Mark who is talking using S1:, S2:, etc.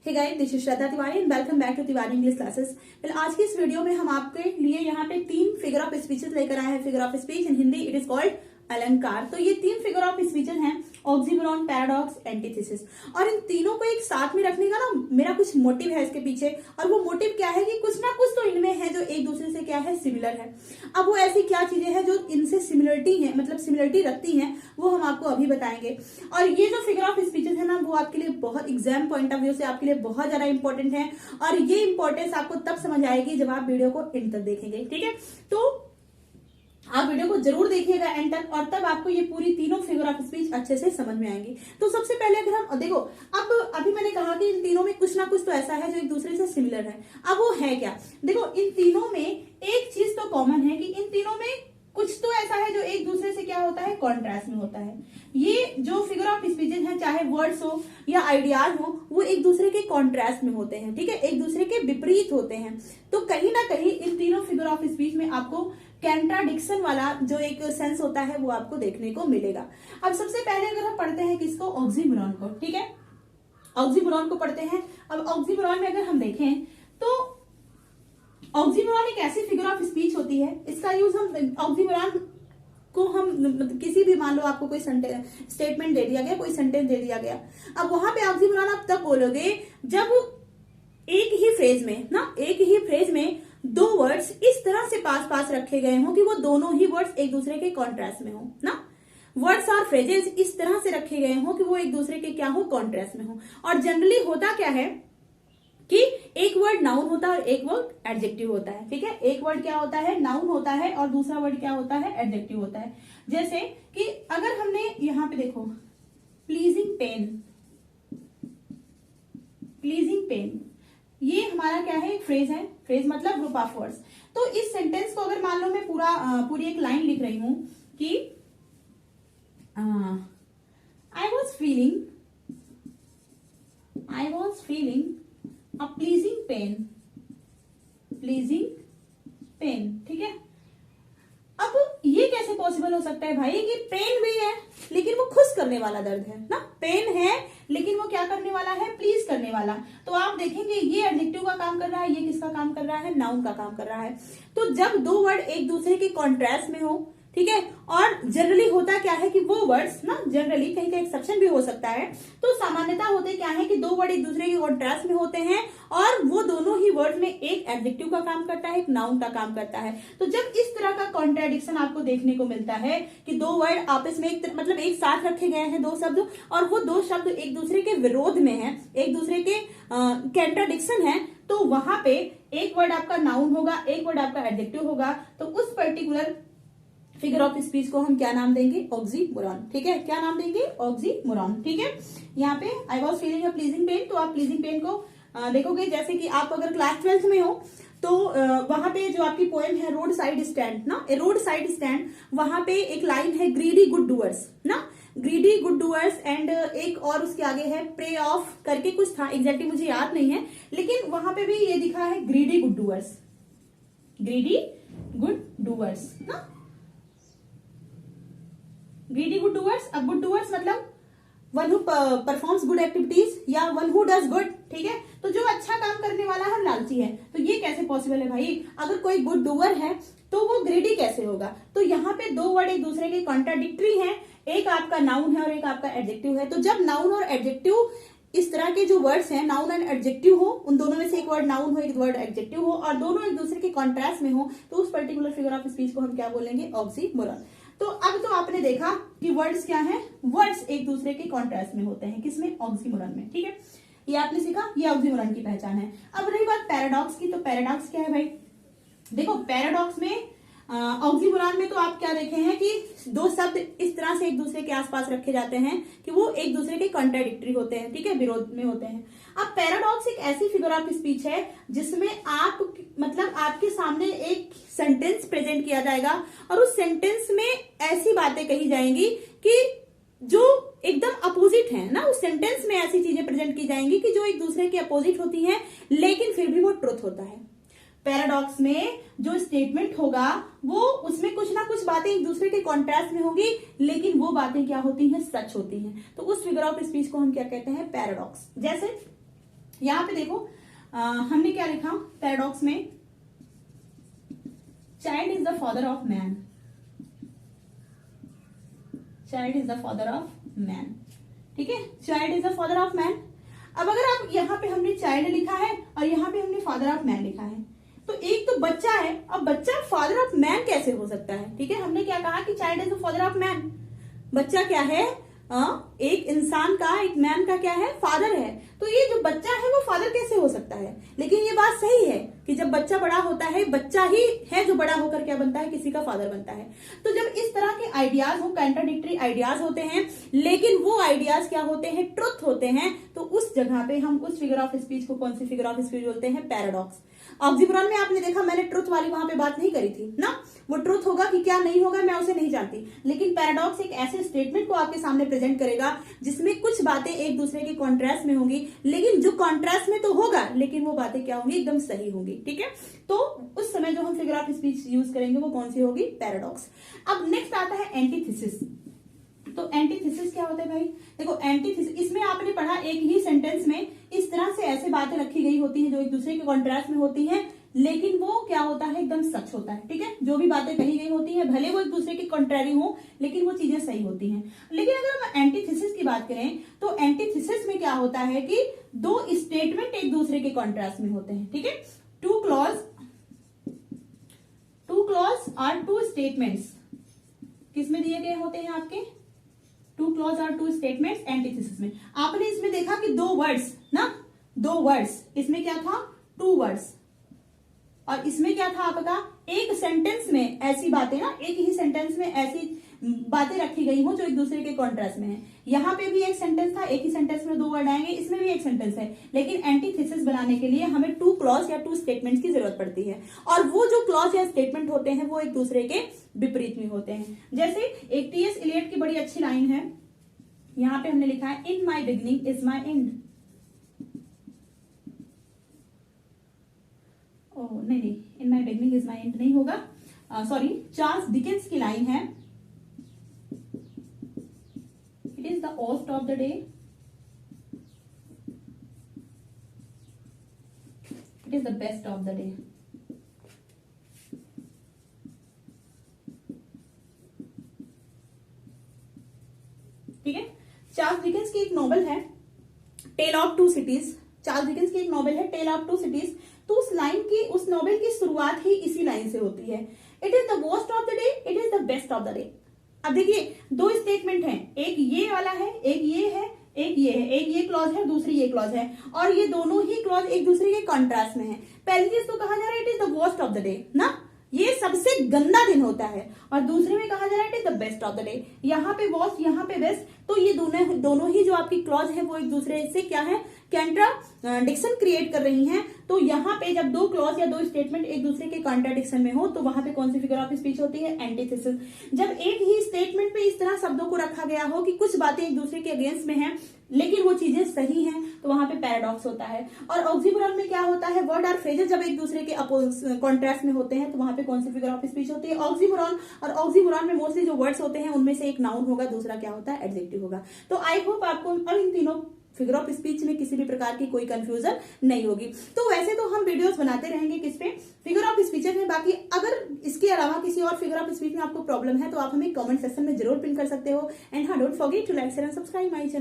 S1: Hey guys, this is Shraddha Tiwari and welcome back to Tiwari English classes. आज की इस video में हम आपके लिए यहाँ पे 3 फिगर ऑफ स्पीचेस लेकर आए हैं। Figure of speech in Hindi it is called अलंकार। तो ये 3 फिगर ऑफ स्पीचेस हैं, ऑक्सीमोरॉन, पैराडॉक्स, एंटीथेसिस। और इन तीनों को एक साथ में रखने का ना मेरा कुछ मोटिव है इसके पीछे, और वो मोटिव क्या है कि कुछ ना कुछ तो इनमें है जो एक दूसरे से क्या है, सिमिलर है। अब वो ऐसी क्या चीजें हैं जो इनसे सिमिलरिटी है, मतलब सिमिलरिटी रखती हैं, वो हम आपको अभी बताएंगे। और ये जो फिगर ऑफ स्पीचेस है ना, वो आपके लिए बहुत एग्जाम पॉइंट ऑफ व्यू से आपके लिए बहुत ज्यादा इंपॉर्टेंट है। और ये इंपॉर्टेंस आपको तब समझ आएगी जब आप वीडियो को एंड तक देखेंगे। ठीक है, तो आप वीडियो को जरूर देखिएगा एंड तक, और तब आपको ये पूरी तीनों फिगर ऑफ स्पीच अच्छे से समझ में आएंगी। तो सबसे पहले अगर हम देखो, अब अभी मैंने कहा कि इन तीनों में कुछ ना कुछ तो ऐसा है जो एक दूसरे से सिमिलर है। अब वो है क्या? देखो, इन तीनों में एक चीज तो कॉमन है कि इन तीनों में कुछ तो ऐसा है जो एक दूसरे से क्या होता है, कॉन्ट्रास्ट में होता है। ये जो फिगर ऑफ स्पीचेस हैं, चाहे वर्ड्स हो या आइडियाज हो, वो एक दूसरे के कॉन्ट्रास्ट में होते हैं। ठीक है, एक दूसरे के विपरीत होते हैं। तो कहीं ना कहीं इन तीनों फिगर ऑफ स्पीच में आपको कैंट्राडिक्शन वाला जो एक सेंस होता है वो आपको देखने को मिलेगा। अब सबसे पहले अगर हम पढ़ते हैं किसको, ऑक्सीमोरॉन को। ठीक है, ऑक्सीमोरॉन को पढ़ते हैं। अब ऑक्सीमोरॉन में अगर हम देखें तो ऑक्सीमोरॉन एक ऐसी फिगर ऑफ स्पीच होती है, इसका यूज हम ऑक्सीमोरॉन को हम किसी भी, मान लो आपको कोई स्टेटमेंट दे दिया गया, कोई सेंटेंस दे दिया गया, अब वहां पे ऑक्सीमोरॉन आप तब बोलोगे जब एक ही फ्रेज में 2 वर्ड्स इस तरह से पास पास रखे गए हों कि वो दोनों ही वर्ड्स एक दूसरे के कॉन्ट्रास्ट में हो ना। वर्ड्स और फ्रेजेस इस तरह से रखे गए हों कि वो एक दूसरे के क्या हो, कॉन्ट्रास्ट में हो। और जनरली होता क्या है कि एक वर्ड नाउन होता है और एक वर्ड एडजेक्टिव होता है। ठीक है, एक वर्ड क्या होता है, नाउन होता है, और दूसरा वर्ड क्या होता है, एडजेक्टिव होता है। जैसे कि अगर हमने यहां पे देखो, प्लीजिंग पेन, ये हमारा क्या है, एक फ्रेज है। फ्रेज मतलब ग्रुप ऑफ वर्ड्स। तो इस सेंटेंस को अगर मान लो मैं पूरी एक लाइन लिख रही हूं कि I was feeling a pleasing pain. ठीक है, अब ये कैसे पॉसिबल हो सकता है भाई कि पेन भी है लेकिन वो खुश करने वाला दर्द है ना। पेन है लेकिन वो क्या करने वाला है, प्लीज करने वाला। तो आप देखेंगे ये एडजेक्टिव का काम कर रहा है, ये किसका काम कर रहा है, नाउन का काम कर रहा है। तो जब 2 वर्ड एक दूसरे के कॉन्ट्रास्ट में हो, ठीक है, और जनरली होता क्या है कि वो वर्ड्स ना, जनरली कहीं का एक्सेप्शन भी हो सकता है, तो सामान्यता होते क्या है कि 2 वर्ड एक दूसरे के कॉन्ट्रास्ट में होते हैं, और वो दोनों ही वर्ड में एक एडजेक्टिव का काम करता है, एक नाउन का काम करता है। तो जब इस तरह का कॉन्ट्राडिक्शन आपको देखने को मिलता है कि 2 वर्ड आपस में मतलब एक साथ रखे गए हैं, 2 शब्द, और वो 2 शब्द एक दूसरे के विरोध में है, एक दूसरे के कॉन्ट्राडिक्शन है, तो वहां पे एक वर्ड आपका नाउन होगा, एक वर्ड आपका एडजेक्टिव होगा। तो उस पर्टिकुलर फिगर ऑफ स्पीच को हम क्या नाम देंगे, ऑक्सीमोरॉन। ठीक है, क्या नाम देंगे, ऑक्सीमोरॉन। ठीक है, यहाँ पे I was feeling a pleasing pain, तो आप प्लीजिंग पेन को देखोगे, जैसे कि आप अगर क्लास 12th में हो तो वहां पे जो आपकी पोएम है रोड साइड स्टैंड ना, रोड साइड स्टैंड, वहां पे एक लाइन है ग्रीडी गुड डूअर्स ना, ग्रीडी गुड डूअर्स, एंड एक और उसके आगे है प्रे ऑफ करके कुछ था, एग्जैक्टली मुझे याद नहीं है, लेकिन वहां पे भी ये दिखा है ग्रीडी गुड डूअर्स ना, ग्रीडी गुड डूअर्स। अब गुड डूअर्स मतलब one who performs good activities या वन हु डज गुड। ठीक है, तो जो अच्छा काम करने वाला है, लालची है। तो ये कैसे पॉसिबल है भाई, अगर कोई गुड डूअर है तो वो ग्रीडी कैसे होगा? तो यहाँ पे 2 वर्ड एक दूसरे के कॉन्ट्राडिक्टरी हैं, एक आपका नाउन है और एक आपका एडजेक्टिव है। तो जब नाउन और एडजेक्टिव, इस तरह के जो वर्ड्स हैं, नाउन एंड एडजेक्टिव हो, उन दोनों में से एक वर्ड नाउन हो, एक वर्ड एडजेक्टिव हो, और दोनों एक दूसरे के कॉन्ट्रास्ट में हो, तो उस पर्टिकुलर फिगर ऑफ स्पीच को हम क्या बोलेंगे, ऑक्सीमोरॉन। तो अब तो आपने देखा कि वर्ड्स क्या हैं, वर्ड्स एक दूसरे के कॉन्ट्रास्ट में होते हैं, किसमें, ऑक्सीमोरॉन में। ठीक है, ये आपने सीखा, ये ऑक्सीमोरॉन की पहचान है। अब रही बात पैराडॉक्स की, तो पैराडॉक्स क्या है भाई? देखो, पैराडॉक्स में ऑक्सीमोरॉन में तो आप क्या देखे हैं कि 2 शब्द इस तरह से एक दूसरे के आसपास रखे जाते हैं कि वो एक दूसरे के कॉन्ट्राडिक्टरी होते हैं, ठीक है, विरोध में होते हैं। अब पैराडॉक्स एक ऐसी फिगर ऑफ स्पीच है जिसमें आप मतलब आपके सामने एक सेंटेंस प्रेजेंट किया जाएगा, और उस सेंटेंस में ऐसी बातें कही जाएंगी कि जो एकदम अपोजिट है ना, उस सेंटेंस में ऐसी चीजें प्रेजेंट की जाएंगी कि जो एक दूसरे के अपोजिट होती हैं, लेकिन फिर भी वो ट्रुथ होता है। पैराडॉक्स में जो स्टेटमेंट होगा वो उसमें कुछ ना कुछ बातें एक दूसरे के कॉन्ट्रास्ट में होगी, लेकिन वो बातें क्या होती हैं, सच होती हैं। तो उस फिगर ऑफ स्पीच को हम क्या कहते हैं, पैराडॉक्स। जैसे यहाँ पे देखो हमने क्या लिखा पैराडॉक्स में, child is the father of man, child is the father of man, ठीक है, child is the father of man. अब अगर आप यहाँ पे हमने चाइल्ड लिखा है और यहाँ पे हमने फादर ऑफ मैन लिखा है, तो एक तो बच्चा है, अब बच्चा फादर ऑफ मैन कैसे हो सकता है, ठीक है, हमने क्या कहा कि child is the father of man, बच्चा क्या है, एक इंसान का, एक मैन का क्या है, फादर है, तो ये जो बच्चा है वो फादर कैसे हो सकता है। लेकिन ये बात सही है कि जब बच्चा बड़ा होता है, बच्चा ही है जो बड़ा होकर क्या बनता है, किसी का फादर बनता है। तो जब इस तरह के आइडियाज हो, कंट्राडिक्टरी आइडियाज होते हैं, लेकिन वो आइडियाज क्या होते हैं, ट्रुथ होते हैं, तो उस जगह पे हम उस फिगर ऑफ स्पीच को कौन सी फिगर ऑफ स्पीच बोलते हैं, पैराडॉक्स। ऑक्सीमोरॉन में आपने देखा मैंने ट्रुथ वाली वहां पे बात नहीं करी थी ना, वो ट्रुथ होगा कि क्या नहीं होगा मैं उसे नहीं जानती, लेकिन पैराडॉक्स एक ऐसे स्टेटमेंट को आपके सामने प्रेजेंट करेगा जिसमें कुछ बातें एक दूसरे के कॉन्ट्रास्ट में होंगी, लेकिन जो कॉन्ट्रास्ट में तो होगा लेकिन वो बातें क्या होंगी, एकदम सही होंगी, ठीक है। तो उस समय जो हम फिगर ऑफ स्पीच यूज करेंगे वो कौन सी होगी, पैराडॉक्स। अब नेक्स्ट आता है एंटीथेसिस। तो एंटीथेसिस क्या होता है भाई, देखो एंटीथेसिस, इसमें आपने पढ़ा एक ही सेंटेंस में इस तरह से ऐसे बातें रखी गई होती हैं जो एक दूसरे के कॉन्ट्रास्ट में होती हैं, लेकिन वो क्या होता है, एकदम सच होता है, ठीक है, जो भी बातें कही गई होती है भले वो एक दूसरे के कॉन्ट्रैरी हो लेकिन वो चीजें सही होती हैं। लेकिन अगर हम एंटीथेसिस की बात करें तो एंटीथेसिस में क्या होता है कि दो स्टेटमेंट एक दूसरे के कॉन्ट्रास्ट में होते हैं, ठीक है, टू क्लॉज और टू स्टेटमेंट्स किसमें दिए गए होते हैं आपके, टू क्लॉज और टू स्टेटमेंट्स एंटीथेसिस में। आपने इसमें देखा कि दो वर्ड्स ना, दो वर्ड्स, इसमें क्या था, टू वर्ड्स, और इसमें क्या था आपका, एक सेंटेंस में ऐसी बातें ना, एक ही सेंटेंस में ऐसी बातें रखी गई हो जो एक दूसरे के कॉन्ट्रास्ट में है। यहाँ पे भी एक सेंटेंस था, एक ही सेंटेंस में दो वर्ड आएंगे, इसमें भी एक सेंटेंस है, लेकिन एंटीथेसिस बनाने के लिए हमें टू क्लॉज या टू स्टेटमेंट्स की जरूरत पड़ती है, और वो जो क्लॉज या स्टेटमेंट होते हैं वो एक दूसरे के विपरीत में होते हैं। जैसे एक टी.एस. एलियट की बड़ी अच्छी लाइन है, यहाँ पे हमने लिखा है, in my beginning is my end. नहीं, in my beginning is my end नहीं होगा, सॉरी, चार्ल्स डिकेंस की लाइन है, it is the worst of the day, it is the best of the day. ठीक है, चार्ल्स डिकेंस की एक नॉवेल है tale of two cities, Charles Dickens की एक नॉवेल है टेल ऑफ टू सिटीज, तो उस लाइन की, उस नॉवेल की शुरुआत ही इसी लाइन से होती है, it is the worst of the day, it is the best of the day. अब देखिए दो स्टेटमेंट हैं, एक ये वाला है, एक ये है, एक ये है, एक ये क्लॉज है, दूसरी ये क्लॉज है, और ये दोनों ही क्लॉज एक दूसरे के कॉन्ट्रास्ट में है। पहली चीज तो कहा जा रहा है it is the worst of the day ना, ये सबसे गंदा दिन होता है, और दूसरे में कहा जा रहा है it is the best of the day, यहाँ पे वर्स्ट यहाँ पे बेस्ट, तो ये दोनों ही जो आपकी क्लॉज है वो एक दूसरे से क्या है, कंट्राडिक्शन क्रिएट कर रही हैं। तो यहाँ पे जब दो क्लॉज या दो स्टेटमेंट एक दूसरे के कॉन्ट्राडिक्शन में हो तो वहां पे कौन सी फिगर ऑफ स्पीच होती है, एंटीथेसिस। जब एक ही स्टेटमेंट पे इस तरह शब्दों को रखा गया हो कि कुछ बातें एक दूसरे के अगेंस्ट में हैं लेकिन वो चीजें सही हैं, तो वहां पे पैराडॉक्स होता है। और ऑक्सीमोरॉन में क्या होता है, वर्ड और फ्रेजेस जब एक दूसरे के कॉन्ट्रास्ट में होते हैं तो वहां पे कौन सी फिगर ऑफ स्पीच होती है, ऑक्सीमोरॉन। और ऑक्सीमोरॉन में मोस्टली जो वर्ड्स होते हैं उनमें से एक नाउन होगा, दूसरा क्या होता है, एडजेक्टिव होगा। तो आई होप आपको और इन तीनों फिगर ऑफ स्पीच में किसी भी प्रकार की कोई कंफ्यूजन नहीं होगी। तो वैसे तो हम वीडियोस बनाते रहेंगे किस पे, फिगर ऑफ स्पीचेस में। बाकी अगर इसके अलावा किसी और फिगर ऑफ स्पीच में आपको प्रॉब्लम है तो आप हमें कमेंट सेक्शन में जरूर पिन कर सकते हो। एंड हाँ, don't forget to like share and subscribe my channel.